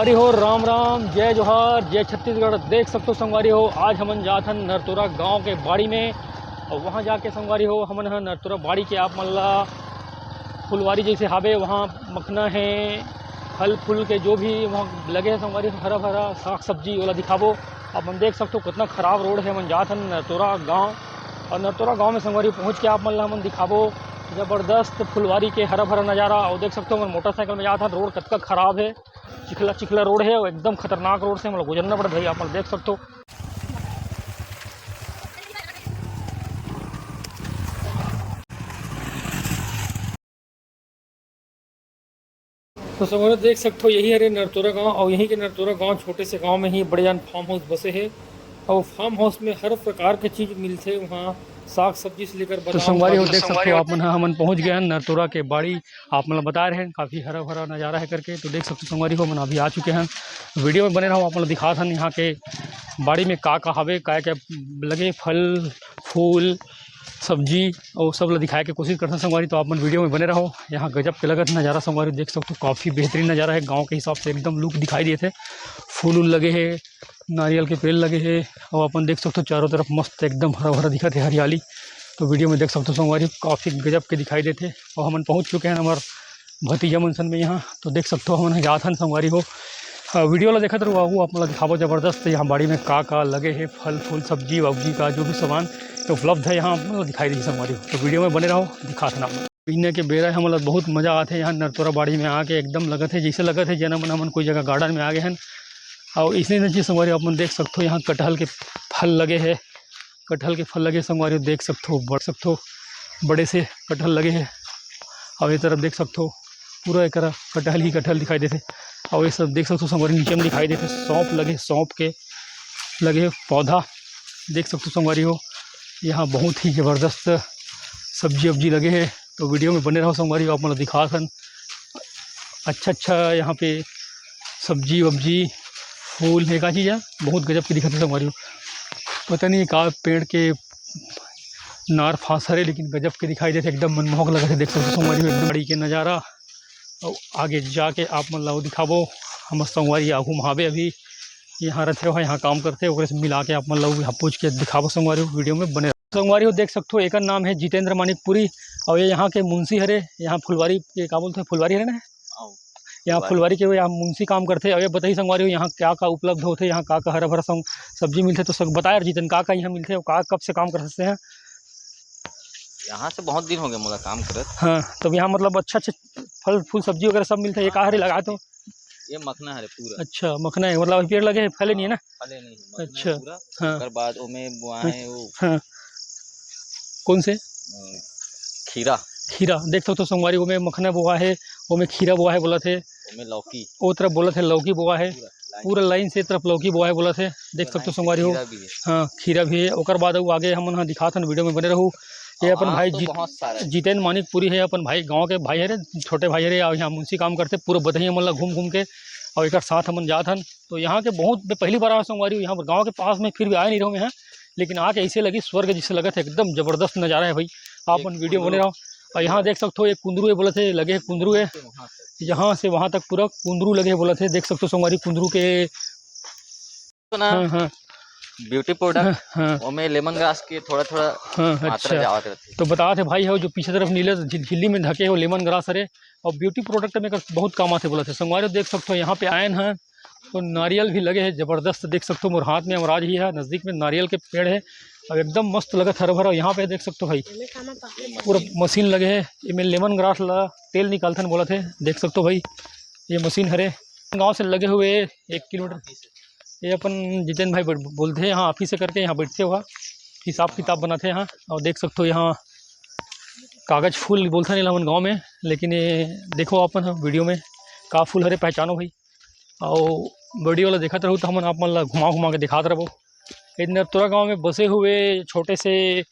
संगवारी हो राम राम, जय जोहार, जय छत्तीसगढ़। देख सकते हो संगवारी हो, आज हमन जात हन नरतोरा गांव के बाड़ी में। और वहाँ जाके संगवारी हो हमन ह नरतोरा बाड़ी के आप मन ला फुलवारी जैसे हावे वहाँ मखना है, फल फूल के जो भी वहाँ लगे है संगवारी, हरा भरा साग सब्जी वाला दिखाबो। आप मन देख सकते हो कितना खराब रोड है। हमन जात हन नरतोरा गाँव, और नरतोरा गाँव में संगवारी पहुँच के आप मन ला हमन दिखाबो ज़बरदस्त फुलवारी के हरा भरा नज़ारा। और देख सकते हो मैं मोटरसाइकिल में जाता रोड कितना खराब है, चिखला चिखला रोड है और एकदम खतरनाक रोड से हम लोग गुजरना पड़ता है। आप लोग देख सकते हो। तो सब देख सकते हो यही है नरतोरा गांव, और यहीं के नरतोरा गांव छोटे से गांव में ही बड़े जान फार्म हाउस बसे है। और फार्म हाउस में हर प्रकार की चीज़ मिलते है, वहाँ साग सब्जी से लेकर। तो संगवारी हो देख सकते हो आप मन हमन पहुँच गए हैं नरतोरा के बाड़ी। आप मतलब बता रहे हैं काफ़ी हरा भरा नज़ारा है करके। तो देख सकते हो संगवारी हो मन अभी आ चुके हैं। वीडियो में बने रहो, आप मतलब दिखा था यहाँ के बाड़ी में का हवे, क्या क्या लगे फल फूल सब्जी और सब ला दिखाए के कोशिश करते हैं संगवारी। तो आप मन वीडियो में बने रहो। यहाँ गजब के लगत नज़ारा संगवारी देख सकते हो, काफ़ी बेहतरीन नज़ारा है। गांव के हिसाब से एकदम लुक दिखाई दिए थे। फूल उल लगे है, नारियल के पेड़ लगे है, और अपन देख सकते हो चारों तरफ मस्त एकदम हरा भरा दिखा थे, हरियाली। तो वीडियो में देख सकते हो संगवारी काफ़ी गजब के दिखाई देते। और हम पहुँच चुके हैं हमारे भतीजा मनसन में यहाँ। तो देख सकते हो हम जात हन संगवारी हो। वीडियो ला देखते रहो आप मतलब दिखाबो ज़बरदस्त। यहाँ बाड़ी में का लगे है फल फूल सब्जी वब्जी का जो भी सामान उपलब्ध है यहाँ मतलब दिखाई दी संगवारी हो। तो वीडियो में बने रहो, दिखाते ना पीने के बेरा है मतलब बहुत मज़ा आते हैं यहाँ नरतोरा बाड़ी में आके। एकदम लगत है जैसे लगत है जना मन हमन कोई जगह गार्डन में आ गए हैं। और इसलिए नहीं संगवारी आप देख सकते हो यहाँ कटहल के फल लगे है, कटहल के फल लगे संगवारी देख सकते हो, बढ़ सकते हो बड़े से कटहल लगे है। और ये तरफ देख सकते हो पूरा एक कटहल ही कटहल दिखाई देते। और ये सब देख सकते हो संगवारी नीचे में दिखाई देते सौंफ लगे, सौंफ के लगे पौधा देख सकते हो संगवारी हो। यहाँ बहुत ही ज़बरदस्त सब्जी वब्जी लगे हैं। तो वीडियो में बने रहो संगवारी, आप मतलब दिखा सन अच्छा यहाँ पे सब्जी वब्जी फूल है का चीज़ है, बहुत गजब की दिखते संगवारी हो। पता नहीं का पेड़ के नार फांस हरे, लेकिन गजब के दिखाई देते, एकदम मनमोहक लगे थे। देख सकते संगवारी हो एकदम बड़ी के नज़ारा। और आगे जाके आप मन ला दिखाबो हम संगवारी आगू महावे अभी यहाँ रहते हो, यहाँ काम करते हो, से मिला के आप मन ला यहाँ पूछ के दिखाबो संगवारी हो। वीडियो में बने संगवारी हो देख सकते हो एक नाम है जितेंद्र मानिकपुरी। और ये यहाँ के मुंशी हरे, यहाँ फुलवारी के का बोलते हैं फुलवारी हरे ना, यहाँ फुलवारी के यहाँ मुंशी काम करते। और ये बताइए संगवारी हो यहाँ क्या का उपलब्ध होते, यहाँ का हरा भरा सब्जी मिलते। तो सब बताया जितन का यहाँ मिलते और का कब से काम कर सकते हैं। यहाँ से बहुत दिन हो गए मुझे काम करत। हाँ, तो यहाँ मतलब अच्छा फल फूल सब्जी वगैरह सब मिलता है। ये का हरे लगा तो ये मखना है पूरा। अच्छा मखना है, मतलब पेड़ लगे हैं, फले नहीं है ना। फले नहीं, मखना अच्छा है पूरा। हाँ, उसके बाद ओमे बुआ है वो हाँ कौन से खीरा। खीरा देख सकते हो संगवारी, वो में मखना बोआ है, वो में खीरा बोआ है बोला थे, ओमे लौकी वो तरफ बोला थे लौकी बोआ है, पूरा लाइन से तरफ लौकी बोआ है बोला थे। देख सकते हो संगवारी हो। हाँ खीरा भी है। और बाद आगे हम दिखाते वीडियो में बने रहूँ। ये अपन भाई जितेंद्र मानिकपुरी है, अपन भाई गांव के भाई है, छोटे भाई है। और यहाँ मुंशी काम करते पूरा बधैया मतलब घूम घूम के, और एक साथ हमन जात हन। तो यहाँ के बहुत पहली बार आया संगवारी, यहाँ पर गाँव के पास में फिर भी आए नहीं रहो यहाँ, लेकिन आके ऐसे लगी स्वर्ग जिससे लगा था। एकदम ज़बरदस्त नज़ारा है भाई, आप वीडियो बने रहो। और यहाँ देख सकते हो एक कुंदरू है बोले थे, लगे कुंदरू है, यहाँ से वहाँ तक पूरा कुंदरू लगे बोले थे। देख सकते हो संगवारी कुंदरू के हाँ ब्यूटी प्रोडक्ट हाँ, में लेमन ग्रास के थोड़ा हाँ अच्छा। तो बता थे भाई हो जो पीछे तरफ नीले झिल्ली में ढके हो लेमन ग्रास हरे, और ब्यूटी प्रोडक्ट में बहुत काम आते बोले थे संगवारी। देख सकते हो यहाँ पे आए हैं तो नारियल भी लगे हैं ज़बरदस्त। देख सकते हो मोर हाथ में अमराज ही है, नज़दीक में नारियल के पेड़ है, और एकदम मस्त लगा हरा भरा। यहाँ पे देख सकते हो भाई पूरा मशीन लगे है, इनमें लेमन ग्रास ला तेल निकालते बोला थे। देख सकते हो भाई ये मशीन हरे गाँव से लगे हुए 1 किलोमीटर। ये अपन जितेंद्र भाई बोलते हैं यहाँ ऑफिस से करके यहाँ बैठते हुआ हिसाब किताब बनाते हैं यहाँ। और देख सकते हो यहाँ कागज फूल बोलते नहीं अपन गाँव में, लेकिन ये देखो अपन वीडियो में का फूल हरे पहचानो भाई। और वीडियो वाला देखते रहो तो हम आप मन घुमा घुमा के दिखाते रहो। ये नरतोरा गाँव में बसे हुए छोटे से,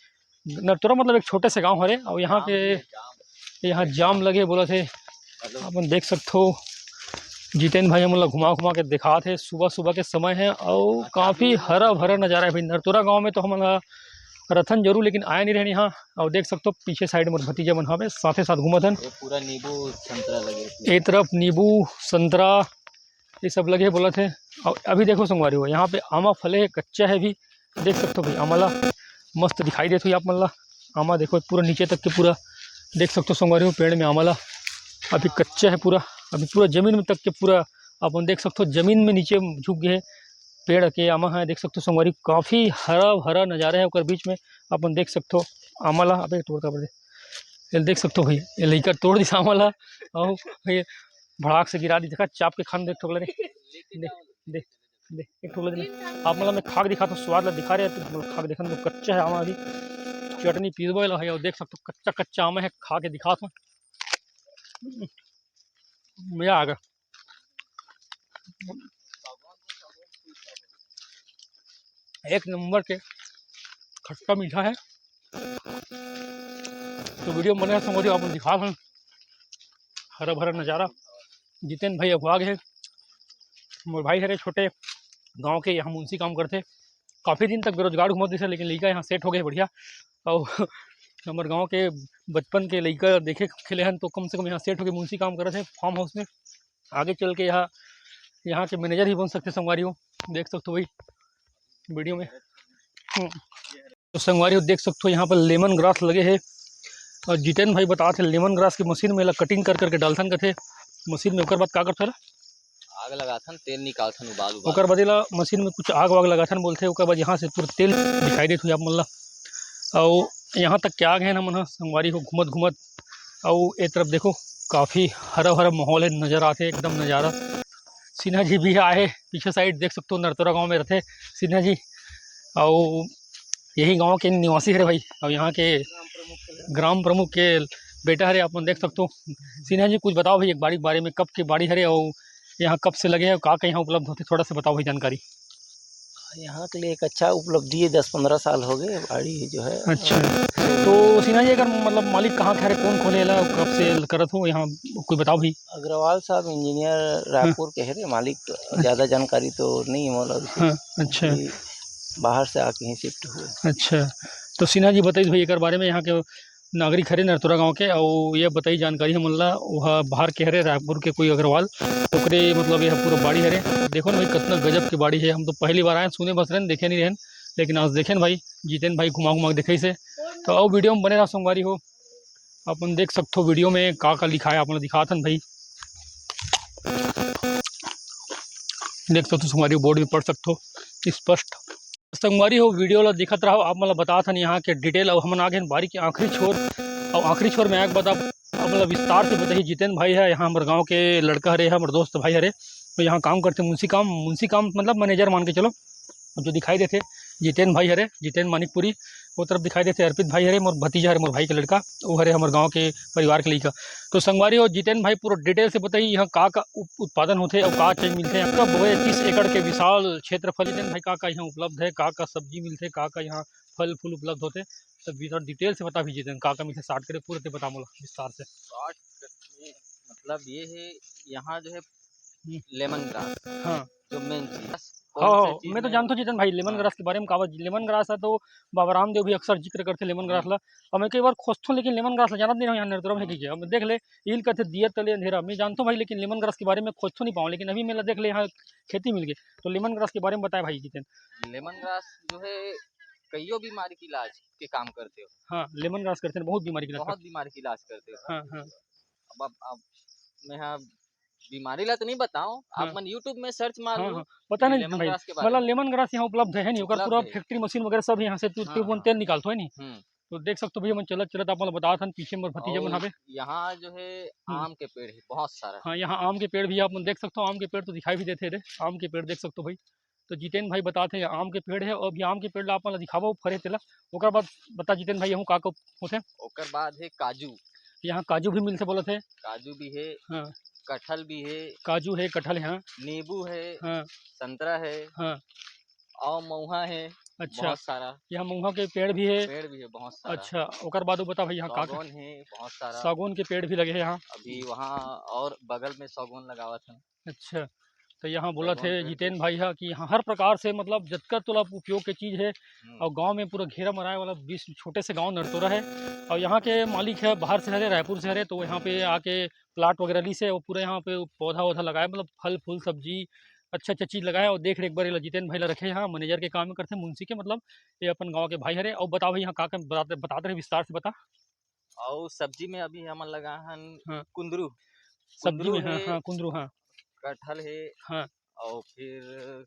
नरतोरा मतलब एक छोटे से गाँव हरे। और यहाँ के यहाँ जाम लगे बोला थे, अपन देख सकते हो जितेंद्र भाई हम लोग घुमा घुमा के दिखा थे। सुबह सुबह के समय है और काफ़ी हरा भरा नज़ारा है भाई नरतोरा गांव में। तो हम रथन जरूर, लेकिन आया नहीं रहने यहाँ। और देख सकते हो पीछे साइड में भतीजा मन हवे साथे साथ घूमत हन। पूरा नींबू संतरा लगे, एक तरफ नींबू संतरा, ये सब लगे बोला थे। और अभी देखो संगवारी हो यहाँ पे आमा फले है, कच्चा है भी, देख सकते हो भाई आमला मस्त दिखाई देते हो आप मन ला। आमा देखो पूरा नीचे तक के पूरा देख सकते हो संगवारी हो, पेड़ में आमला अभी कच्चा है पूरा, अभी पूरा जमीन में तक के पूरा अपन देख सकते हो, जमीन में नीचे झुक गए पेड़ के आमा है, देख सकते हो संगवारी काफ़ी हरा भरा नज़ारा है। और बीच में अपन देख सकते हो आमला, अबे तोड़ता पड़े, ये देख सकते हो भाई ये लइका तोड़ दी आमला और ये भड़ाक से गिरा दी, देखा चाप के खान देख ठोकला रे, दे दे दे एक ठोकला दे आप मतलब मैं खाक दिखा तो स्वाद ला दिखा रहे तो खाक देखने तो कच्चा है आमा, अभी चटनी पीसबो है और देख सकते हो कच्चा कच्चा आमा है, खा के दिखा तो मजा आ गया। एक नंबर के खट्टा मीठा है। तो वीडियो में बने समझो आप दिखा हैं हरा भरा नज़ारा। जितेन भाई अगवाग है, मोर भाई हरे छोटे गांव के, यहाँ मुंशी काम करते, काफ़ी दिन तक बेरोजगार घूमते थे, लेकिन लड़का यहाँ सेट हो गए बढ़िया। और हमारे गांव के बचपन के लड़का देखे खेले हैं तो कम से कम यहाँ सेट हो गए, मुंशी काम करे थे फार्म हाउस में, आगे चल के यहाँ के मैनेजर ही बन सकते संगवारी हो, देख सकते हो भाई वीडियो में। तो संगवारी हो देख सकते हो यहाँ पर लेमन ग्रास लगे है, और जितेन भाई बताते लेमन ग्रास की मशीन में कटिंग कर करके डालथन करते मशीन में, ओकर बाद का करते आग लगाथन, तेल निकालथन उबाल उबाल ओकर बाद ला मशीन में कुछ आग वाग लगाथन बोलते, ओकर बाद यहाँ से पूरा तेल दिखाई देते आप मन ला। और यहाँ तक क्या आग है ना मन संगवारी हो घूमत घूमत, और एक तरफ देखो काफ़ी हरा भरा माहौल है, नज़र आते एकदम नज़ारा। सिन्हा जी भी आए पीछे साइड देख सकते हो, नरतोरा गांव में रहते सिन्हा जी, और यही गांव के निवासी है भाई, और यहाँ के ग्राम प्रमुख के बेटा हरे अपन देख सकते हो। सिन्हा जी कुछ बताओ भाई एक बाड़ी के बारे में, कब की बाड़ी हरे और यहाँ कब से लगे हैं, का यहाँ उपलब्ध होते, थोड़ा सा बताओ भाई जानकारी। यहाँ के लिए एक अच्छा उपलब्धि है, 10-15 साल हो गए बाड़ी जो है। अच्छा तो सिन्हा जी अगर मतलब मालिक कहाँ खड़े, कौन खोले ला, कब से करत हो यहाँ, कोई बताओ भाई। अग्रवाल साहब इंजीनियर रायपुर के है, मालिक ज़्यादा जानकारी तो नहीं है मौला उसे। हाँ अच्छा कि बाहर से आके ही शिफ्ट हुए। अच्छा तो सिन्हा जी बताइए भाई एक बारे में, यहाँ के नागरिक हरे नरतोरा गांव के, और ये बताई जानकारी है मल्ला वह बाहर के हरे रायपुर के कोई अग्रवाल, ओकरे मतलब यह पूरा बाड़ी हरे। देखो ना भाई कितना गजब की बाड़ी है, हम तो पहली बार आए, सुने बस रहे देखे नहीं रहे, लेकिन आज देखें भाई जितेन भाई घुमा घुमा देखे से। तो और वीडियो में बने रहा सोमवारी हो, अपन देख सकते हो वीडियो में का लिखा है, अपन दिखाथन भाई देख सकते हो, सोमवारी बोर्ड में पढ़ सकते हो स्पष्ट। संगवारी हो वीडियो ला दिखत रहो आप मतलब बताथन यहाँ के डिटेल, और हम आगे बारी के आखिरी छोर, और आखिरी छोर में आगे बता मतलब विस्तार से बताइए। जितेन भाई है यहाँ हमारे गांव के लड़का हरे, हमारे दोस्त भाई हरे, तो यहाँ काम करते मुंशी काम मतलब मैनेजर मान के चलो, जो दिखाई देते जितेन भाई हरे, जितेन मानिकपुरी, वो तरफ दिखाई देते अर्पित भाई हरे, मोर भतीजा हरे, मोर भाई के लड़का, वो हरे हमारे गांव के परिवार के लड़का। तो संगवारी हो जितेन भाई पूरा डिटेल से बताइए यहाँ का उत्पादन होते और का चीज मिलते हैं, कब हुए 30 एकड़ के विशाल क्षेत्रफल जितेन भाई का यहाँ उपलब्ध है, का सब्जी मिलते, का यहाँ फल फूल उपलब्ध होते, तब डिटेल से बता भी जितेन का मिलते, स्टार्ट करे पूरे बता मोला विस्तार से। मतलब ये है यहाँ जो है लेमन ग्रास, हाँ जो मेन चीज हाँ मैं तो जानता हूँ जितेन भाई लेमन हाँ। ग्रास के बारे में, कहा लेमन ग्रास है तो बाबा रामदेव भी अक्सर जिक्र करते लेमन ग्रास ला, और मैं कई बार खोजता हूँ, लेकिन लेमन ग्रास ला जानत नहीं हूँ यहाँ नरदुरा में की, अब देख ले ईल कहते दिया तले अंधेरा, मैं जानता हूँ भाई, लेकिन लेमन ग्रास के बारे में खोजता नहीं पाऊँ, लेकिन अभी मेरा देख ले यहाँ खेती मिल गई, तो लेमन ग्रास के बारे में बताया भाई जितेन। लेमन ग्रास जो है कईयों बीमारी की इलाज के काम करते हो। हाँ लेमन ग्रास करते हैं, बहुत बीमारी की बहुत बीमारी की इलाज करते हो। हाँ हाँ अब मैं यहाँ बीमारी ला तो नहीं बताऊं, हाँ आप मन यूट्यूब में सर्च मार हाँ लो हाँ पता नहीं लेमन भाई, ग्रास के बारे मतलब में। लेमन ग्रास यहाँ उपलब्ध है नहीं, ओकर उपलब्ध पूरा है। फैक्ट्री मशीन वगैरह सब यहाँ से हाँ, हाँ। तेल निकालते है नहीं, हम्म तो देख सकते हो भैया मन चलत चलत आप बता था पीछे में भतीजा मन और हवे। यहाँ जो है आम के पेड़ है बहुत सारा। हाँ यहाँ आम के पेड़ भी आप देख सकते हो, आम के पेड़ तो दिखाई भी देते थे, आम के पेड़ देख सकते हो भाई। तो जितेन भाई बताते हैं आम के पेड़ है, और भी आम के पेड़ ला आप दिखावा फरे तेला, ओकर बाद बता जितेन भाई यहाँ का होते। ओकर बाद है काजू, यहाँ काजू भी मिलते बोलते हैं। काजू भी है, हाँ कटहल भी है, काजू है, कटहल है, हाँ नींबू है, हाँ संतरा है, हाँ और महुआ है। अच्छा बहुत सारा यहाँ महुआ के पेड़ भी है। पेड़ भी है बहुत सारा। अच्छा ओकर बाद वो बता भाई यहाँ का सागौन है बहुत सारा। सागौन के पेड़ भी लगे हैं यहाँ। अभी वहाँ और बगल में सागौन लगावा था। अच्छा तो यहाँ बोला थे जितेन भाई हा कि यहाँ हर प्रकार से मतलब जतका तोला उपयोग के चीज़ है। और गांव में पूरा घेरा मराए वाला 20 छोटे से गांव नरतोरा है। और यहाँ के मालिक है बाहर से हरे, रायपुर से हरे, तो यहाँ पे आके प्लाट वगैरह ली से वो पूरा यहाँ पे पौधा वौधा लगाए, मतलब फल फूल सब्जी अच्छा अच्छा चीज़ लगाए। और देख रेख बार जितेन भाई ला रखे यहाँ मैनेजर के काम में करते मुंशी के, मतलब ये अपन गाँव के भाई हरे। और बताओ भाई यहाँ का बताते रहे विस्तार से बता। और सब्जी में अभी हमन लगा हन हाँ कुंदरू। सब्जी में, हाँ है, हाँ कुंदरू, हाँ कटहल है, हाँ और फिर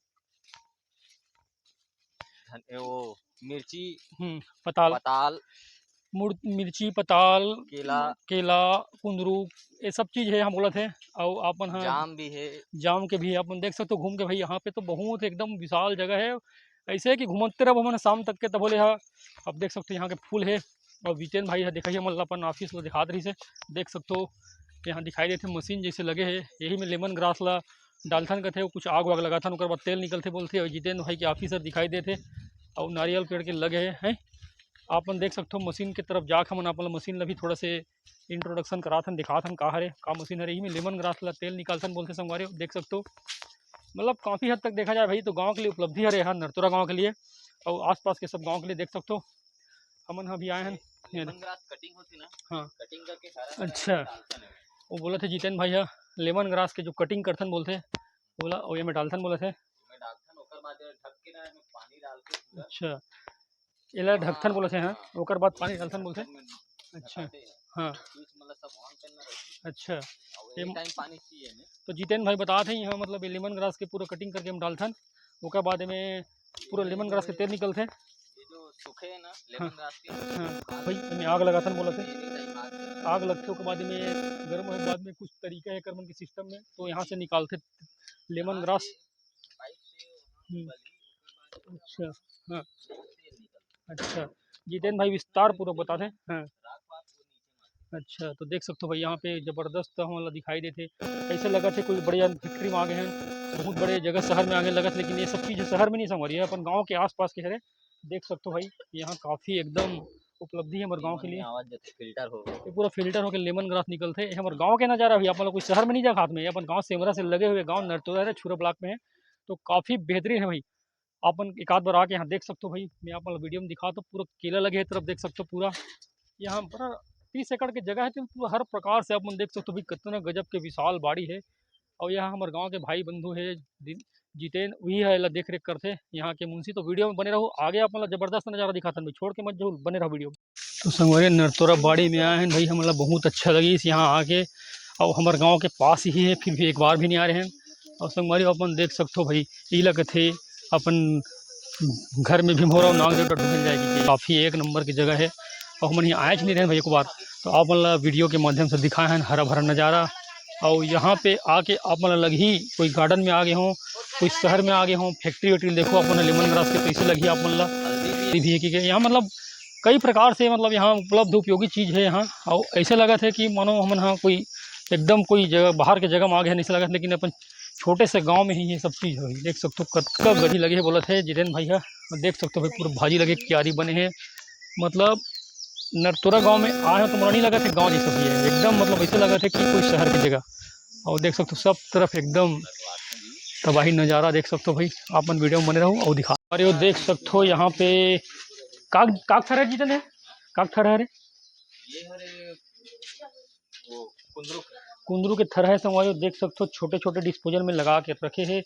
वो मिर्ची, पताल, पताल, मिर्ची, पताल, केला, केला, कुंदरू, ये सब चीज़ है यहाँ बोला थे। और अपन हाँ जाम भी है। जाम के भी अपन देख सकते हो घूम के भाई। यहाँ पे तो बहुत एकदम विशाल जगह है। ऐसे है कि घूमते रहो हमने शाम तक के, तब बोले हाँ। अब देख सकते हो यहाँ के फूल है। और जितेन भाई है दिखाइए, मतलब अपन ऑफिस ला दिखा रही से देख सकते हो यहाँ दिखाई देते मशीन जैसे लगे है। यही में लेमन ग्रास ला डालथन का थे, कुछ आग वाग लगा था, बाद तेल निकलते बोलते। और जितेन भाई के ऑफिसर दिखाई देते और नारियल पेड़ के लगे हैं। आपन देख सकते हो मशीन की तरफ जाकर हमन अपन मशीन ला भी थोड़ा से इंट्रोडक्शन कराथन, दिखाथन का हरे का मशीन हरे। यही में लेमन ग्रास ला तेल निकालथन बोलते संगवारी, देख सकते हो। मतलब काफ़ी हद तक देखा जाए भाई तो गांव के लिए उपलब्धि है यहाँ नरतोरा गांव के लिए और आसपास के सब गांव के लिए। देख सकते हो हमन अभी आए हैं कटिंग होती ना, हाँ कटिंग करके सारा अच्छा। वो बोले थे जितेन भाई लेमन ग्रास के जो कटिंग करथन बोलते बोला, और ये में डालथन बोले थे। में डालथन, ओकर बाद ढक के ना में पानी डाल के पूरा। अच्छा ये ढक्कन बोले थे, हाँ ओकर बाद पानी डालथन बोलते। अच्छा हाँ मतलब सब ऑन करना रहती। अच्छा और एक टाइम पानी चाहिए ने। तो जितेन भाई बताते हैं यहाँ मतलब लेमन ग्रास के पूरा कटिंग करके हम डालथन, ओकर बाद में पूरा लेमन ग्रास के तेल निकलते। ये जो सूखे है ना लेमन ग्रास के, हाँ भाई इनमें आग लगाथन बोला थे। आग लगते के बाद में गर्म होने के बाद में कुछ तरीका है कर्मन के सिस्टम में, तो यहाँ से निकालते लेमन ग्रास। अच्छा हाँ अच्छा जितेन भाई विस्तार पूर्वक बता दें। हाँ अच्छा तो देख सकते हो भाई यहाँ पे ज़बरदस्त हमारा दिखाई देते। ऐसे लगा थे कोई बढ़िया फैक्ट्री में आ गए हैं, बहुत बड़े जगह शहर में आगे लगा थे, लेकिन ये सब चीज़ शहर में नहीं संभल रही है, अपन गाँव के आसपास के है। देख सकते हो भाई यहाँ काफ़ी एकदम उपलब्धि है हमारे गाँव के लिए। फिल्टर हो, ये पूरा फिल्टर होकर लेमन ग्रास निकलते हैं। हमारे गाँव के नज़ारा भी अपन लोग कोई शहर में नहीं जा हाथ में, अपन गाँव सेमरा से लगे हुए गाँव नरतोरा है, छुरा ब्लॉक में है, तो काफ़ी बेहतरीन है भाई। अपन एक आध बार आके यहाँ देख सकते हो भाई। मैं आप वीडियो में दिखा तो पूरा केला लगे है तरफ देख सकते हो पूरा। यहाँ पर 30 एकड़ की जगह है, तो पूरा हर प्रकार से अपन देख सकते हो भाई कितना गजब के विशाल बाड़ी है। और यहाँ हमारे गांव के भाई बंधु है जितेन, वही है ला देख रेख करते यहाँ के मुंशी। तो वीडियो में बने रहो, आगे आप मतलब जबरदस्त नज़ारा दिखाता भाई, छोड़ के मत जो बने रहो वीडियो में। तो संगवारी नरतोरा बाड़ी में आए हैं भाई, हम बहुत अच्छा लगी इस यहाँ आके। और हमारे गाँव के पास ही है, फिर भी एक बार भी नहीं आ रहे हैं। और संगवारी अपन देख सकते हो भाई ये लगे थे अपन घर में भी भोरा नाग देवता ढूंढ जाएगी, काफ़ी एक नंबर की जगह है। और हम यहाँ आए नहीं रहे भाई एक बार, तो आप मतलब वीडियो के माध्यम से दिखाए हैं हरा भरा नज़ारा। और यहाँ पे आके आप मतलब लग ही कोई गार्डन में आ गए हों, कोई शहर में आ गए हों, फैक्ट्री वैक्ट्री देखो अपना लेमन ग्रास के पैसे लगी आप मतलब भी है कि यहाँ मतलब कई प्रकार से मतलब यहाँ उपलब्ध उपयोगी चीज़ है यहाँ। और ऐसे लगा थे कि मानो हम यहाँ कोई एकदम कोई जगह बाहर के जगह में आ गए नहीं लगा था, लेकिन अपन छोटे से गांव में ही ये सब चीज़ है। देख सकते हो कतका गढ़ी लगे है बोला थे जितेन भाई है। देख सकते हो भाई पूरा भाजी लगे, क्यारी बने हैं, मतलब नरतोरा गांव में आए हैं तो मुझे नहीं लगा था गांव जैसा भी है एकदम, मतलब ऐसे लगा था कि कोई शहर की जगह। और देख सकते हो सब तरफ एकदम तबाही नज़ारा देख सकते हो भाई। अपन वीडियो में बने रहो और दिखा। अरे वो देख सकते हो यहाँ पे काग ठहरा जितने है, काग ठहरा है ये हरे वो कुंदरू के थर है संगवारी। देख सकते हो छोटे छोटे डिस्पोजल में लगा के रखे हैं।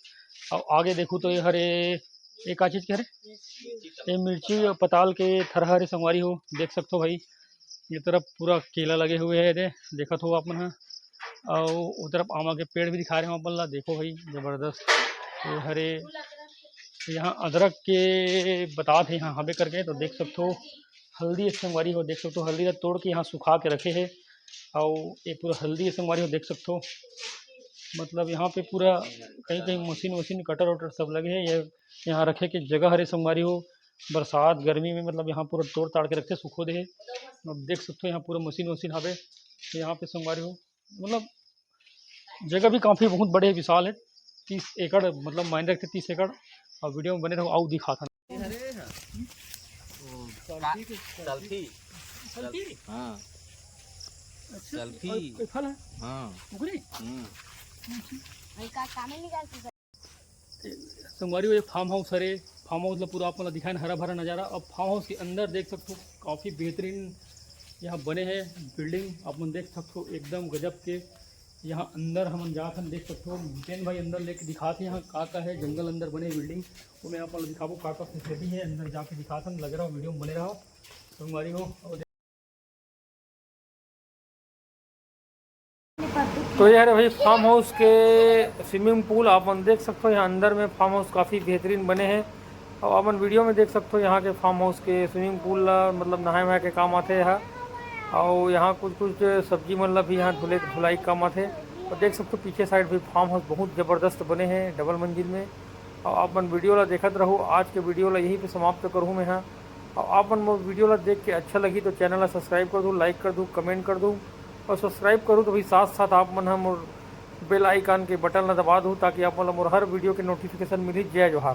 और आगे देखूँ तो ये हरे एक चीज़ के हरे ये मिर्ची और पताल के थर हरे संगवारी हो। देख सकते हो भाई ये तरफ पूरा केला लगे हुए है, देखा तो आप मन। और उस तरफ आमा के पेड़ भी दिखा रहे हैं अपन ला, देखो भाई ज़बरदस्त ये हरे। यहाँ अदरक के बता थे यहाँ हबे करके, तो देख सकते हो हल्दी संगवारी हो। देख सकते हो हल्दी तोड़ के यहाँ सुखा के रखे हैं। और ये पूरा हल्दी संगवारी हो देख सकते हो, मतलब यहाँ पे पूरा कहीं कहीं मशीन वशीन कटर वटर सब लगे हैं। ये यहाँ रखे के जगह हरे संगवारी हो, बरसात गर्मी में मतलब यहाँ पूरा तोड़ ताड़ के रखते सुखो दे। अब देख सकते हो यहाँ पूरा मशीन वशीन हवे यहाँ पे संगवारी हो, मतलब जगह भी काफ़ी बहुत बड़े विशाल है। 30 एकड़ मतलब मायने रखते 30 एकड़। और वीडियो में बने रहो आओ दिखा था। हाँ सेल्फी फल है हाँ। संगवारी वो एक फार्म हाउस हरे। फार्म हाउस ला पूरा आप मन ला दिखाइन हरा भरा नज़ारा। अब फार्म हाउस के अंदर देख सकते हो काफ़ी बेहतरीन यहाँ बने हैं बिल्डिंग। आप मन देख सकते हो एकदम गजब के। यहाँ अंदर हम जात हम देख सकते हो जितेन भाई अंदर लेके दिखाते हैं यहाँ का है जंगल अंदर बने बिल्डिंग। वो मैं आप दिखाबो का फैसिलिटी है अंदर जाके दिखाता हूँ। लग रहा हो वीडियो में बने रहो संगवारी हो। तो ये है भाई फार्म हाउस के स्विमिंग पूल। आप मन देख सकते हो यहाँ अंदर में फार्म हाउस काफ़ी बेहतरीन बने हैं। और अपन वीडियो में देख सकते हो यहाँ के फार्म हाउस के स्विमिंग पूल मतलब नहाए वहाए के काम आते हैं। और यहाँ कुछ कुछ सब्जी मतलब भी यहाँ धुलाई के काम आते। और देख सकते हो पीछे साइड भी फार्म हाउस बहुत ज़बरदस्त बने हैं डबल मंजिल में। और आप मन वीडियो ला देखते रहो। आज के वीडियो ला यहीं पे समाप्त करूँ मैं यहाँ। और आप मन वीडियो ला देख के अच्छा लगी तो चैनल ला सब्सक्राइब कर दूँ, लाइक कर दूँ, कमेंट कर दूँ। और सब्सक्राइब करूँ तो भी साथ साथ आप मन हम बेल आइकन के बटन ला दबा दूँ ताकि आप मतलब हर वीडियो के नोटिफिकेशन मिली। जय जोहार।